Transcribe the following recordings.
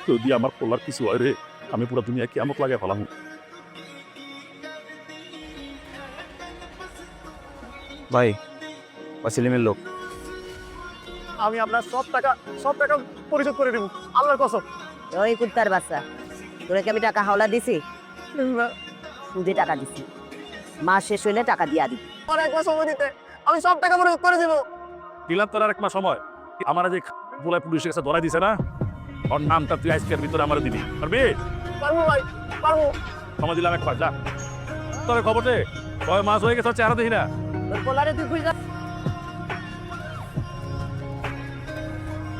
যদি আমার পোলার কিছু হয় রে, আমি পুরো দুনিয়া কিয়ামত লাগে ফেলাম। ভাই সেলিমের লোক। আমি আপনার সব টাকা পরিশোধ করে দেবো, আল্লাহর কসম। ওই কুত্তার বাচ্চা, তোরে কি আমি টাকা হাওলা দিছি? সুদে টাকা দিছি, মাস শেষ হইলে টাকা দিয়া দিবি। আর এক মাস সময় দিতে, আমি সব টাকা পরিশোধ করে দেবো। দিলাম তোর আর এক মাস সময়। আমার যে পোলায় পুলিশের কাছে ধরাই দিছে না, ওর নামটা তুই আজকের ভিতরে আমার দিবি, পারবি? পারবো ভাই, পারবো। সময় দিলাম একবার, যা। তবে খবর দে, কয় মাস হয়ে গেছে, চেহারা দেখি না। তোর পোলারে তুই খুঁজে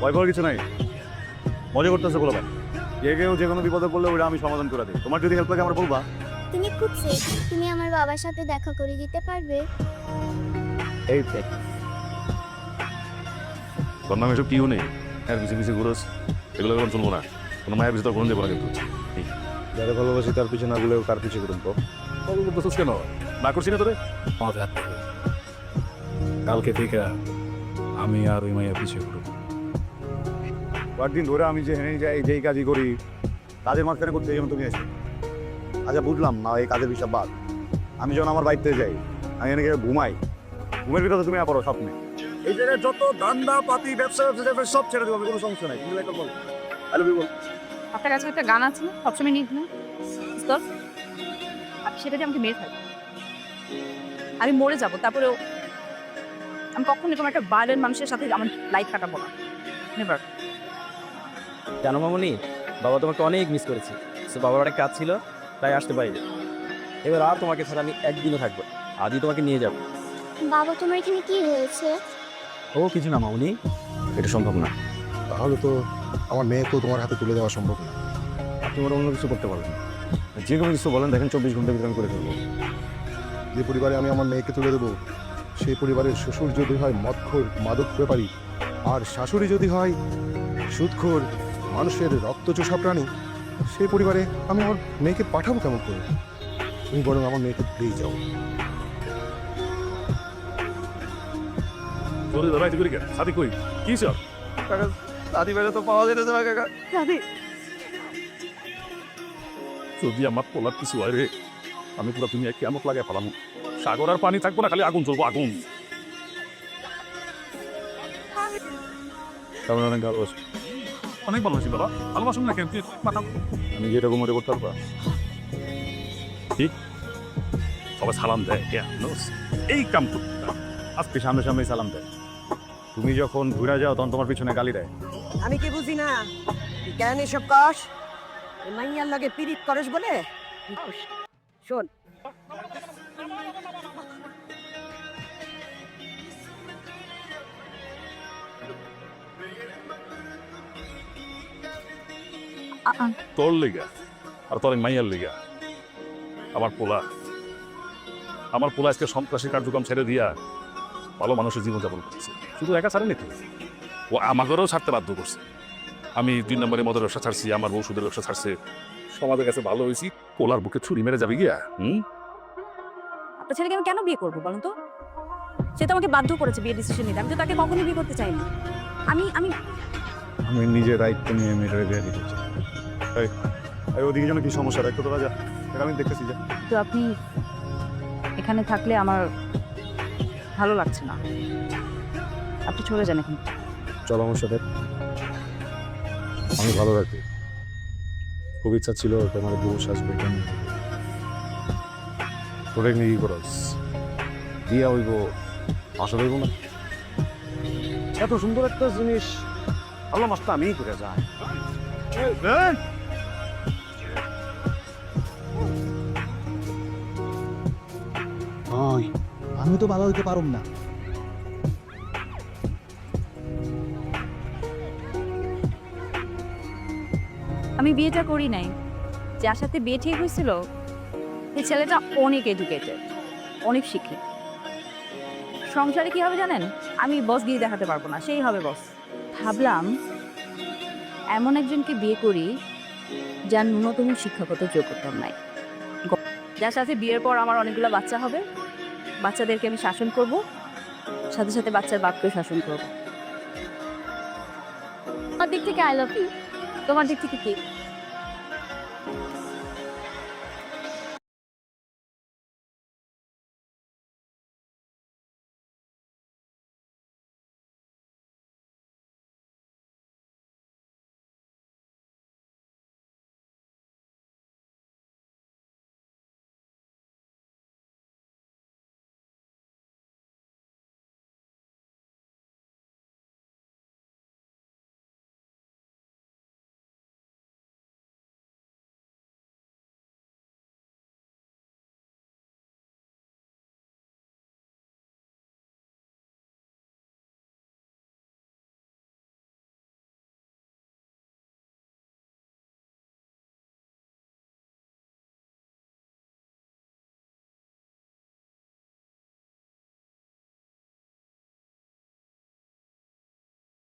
ভয় পাওয়ার কিছু নাই, মজা করতেছে বলো ভাই। কেউ যে কোনো বিপদে পড়লে ওটা আমি সমাধান করে দিই। তোমার যদি হেল্প লাগে আমার বলবা। তুমি খুব সেফ, তুমি আমার বাবার সাথে দেখা করে দিতে পারবে? এই তোর নামে এসব কিও নেই, এর পিছিয়ে পিছিয়ে ঘুরোস, এগুলো এখন শুনবো না। কোনো মায়ের পিছিয়ে তোর কোনো দেবো না কিন্তু। যারা ভালোবাসি তার পিছনে না গুলেও কার পিছিয়ে করুন তো। বলতেছিস কেন? না করছি না তোরে? কালকে থেকে আমি আর ওই মায়ের পিছিয়ে ঘুরবো। কয়েকদিন ধরে আমি যে হেনে যাই, যেই কাজই করি, কাজের মাঝখানে করতে যেমন তুমি এসে। আচ্ছা বুঝলাম না, এই কাজের বিষয় বাদ। আমি যখন আমার বাড়িতে যাই, আমি এনে ঘুমাই, ঘুমের ভিতরে তুমি পড়ো স্বপ্নে। এই জায়গায় যত ধান্দা পাতি ব্যবসা সব ছেড়ে দেবো, আমি কোনো সমস্যা নাই। তুমি একটা বল, হ্যালো বল। আপনার কাছে একটা গান আছে না, সবসময় নিয়ে ঘুমেন, আপনি সেটা দিয়ে আমাকে মেরে থাকবেন। আমি মরে যাবো, তারপরেও আমি কখনো এরকম একটা ভায়োলেন্ট মানুষের সাথে আমার লাইফ কাটাবো না, নেভার। জানো মামনি, বাবা তোমাকে অনেক মিস করেছি। তো বাবার একটা কাজ ছিল, তাই আসতে পারিনি। এবার আর তোমাকে ছাড়া আমি একদিনও থাকবো, আজই তোমাকে নিয়ে যাবো। বাবা, তোমার এখানে কি হয়েছে? ও কিছু না মামনি, এটা সম্ভব না। তাহলে তো আমার মেয়েকেও তোমার হাতে তুলে দেওয়া সম্ভব না। আপনি ওরা অন্য কিছু করতে পারবেন, যে কোনো কিছু বলেন, দেখেন 24 ঘন্টার ভিতরে আমি করে ফেলবো। যে পরিবারে আমি আমার মেয়েকে তুলে দেবো, সেই পরিবারের শ্বশুর যদি হয় মদখোর মাদক ব্যাপারী, আর শাশুড়ি যদি হয় সুদখোর মানুষের রক্তচোষা প্রাণী, সেই পরিবারে আমি আমার মেয়েকে পাঠাবো কেমন করে? তুমি বরং আমার মেয়েকে ভুলেই যাও। তোরে ধরাইতে করি কেন? সাথে কই কি সব? দাদি বেড়ে তো পাওয়া যেতেছে না কাকা। যদি আমার পোলার কিছু হয় রে, আমি পুরো দুনিয়া কিয়ামত লাগে ফেলাম। সাগর আর পানি থাকবো না, খালি আগুন চলবো, আগুন। তেমন অনেক ভালোবাসি। অনেক ভালোবাসি বাবা, ভালোবাসুন না কেন? মাথা আমি যেটা ঘুমোতে করতে পারবা। ঠিক সবাই সালাম দেয়, এই কাম করতে আজকে সামনে সামনে সালাম দেয়। তুমি যখন ঘুরে যাও তখন তোমার পিছনে গালি দেয়। আমি কি বুঝি না তুই কেন এসব কস? এই মাইয়ার লগে পিরিত করস বলে? শোন, তোর লেগা আর তোর মাইয়ার লেগা আমার পোলা আজকে সন্ত্রাসী কার্যক্রম ছেড়ে দিয়া ভালো মানুষের জীবনযাপন করছে। শুধু একা ছাড়েনি তো, ও আমাদেরও ছাড়তে বাধ্য করছে। আমি 2 নম্বরে মদের ব্যবসা ছাড়ছি, আমার বউ সুদের ব্যবসা ছাড়ছে। সমাজের কাছে ভালো হয়েছি, পোলার বুকে ছুরি মেরে যাবে গিয়া। আপনার ছেলেকে আমি কেন বিয়ে করবো বলুন তো? সে তো আমাকে বাধ্য করেছে বিয়ে ডিসিশন নিতে, আমি তো তাকে কখনোই বিয়ে করতে চাইনি। আমি আমি আমি নিজের দায়িত্ব নিয়ে মেয়েটারে বিয়ে দিতে চাই। ওদিকে যেন কি সমস্যা, দায়িত্ব তোরা যা, এটা আমি দেখতেছি। যা তো আপনি এখানে থাকলে আমার ভালো লাগছে না, আপনি চলে যান এখন। চলো আমার সাথে, আমি ভালো রাখি। খুব ইচ্ছা ছিল তোমার বউ আসবে, তোরে নিয়ে কি করস? দিয়া হইব, আশা হইব না। এত সুন্দর একটা জিনিস আল্লাহ মাস্টার আমি করে যায়। আমি তো ভালো হইতে পারুম না। আমি বিয়েটা করি নাই, যার সাথে বিয়ে ঠিক হয়েছিল এই ছেলেটা অনেক এডুকেটেড, অনেক শিক্ষিত। সংসারে কি হবে জানেন? আমি বস দিয়ে দেখাতে পারবো না, সেই হবে বস। ভাবলাম এমন একজনকে বিয়ে করি যার ন্যূনতম শিক্ষাগত যোগ্যতা নাই, যার সাথে বিয়ের পর আমার অনেকগুলো বাচ্চা হবে, বাচ্চাদেরকে আমি শাসন করব, সাথে সাথে বাচ্চার বাপকেও শাসন করব। আমার দিক থেকে আই লাভ ইউ। তোমার দিক থেকে কি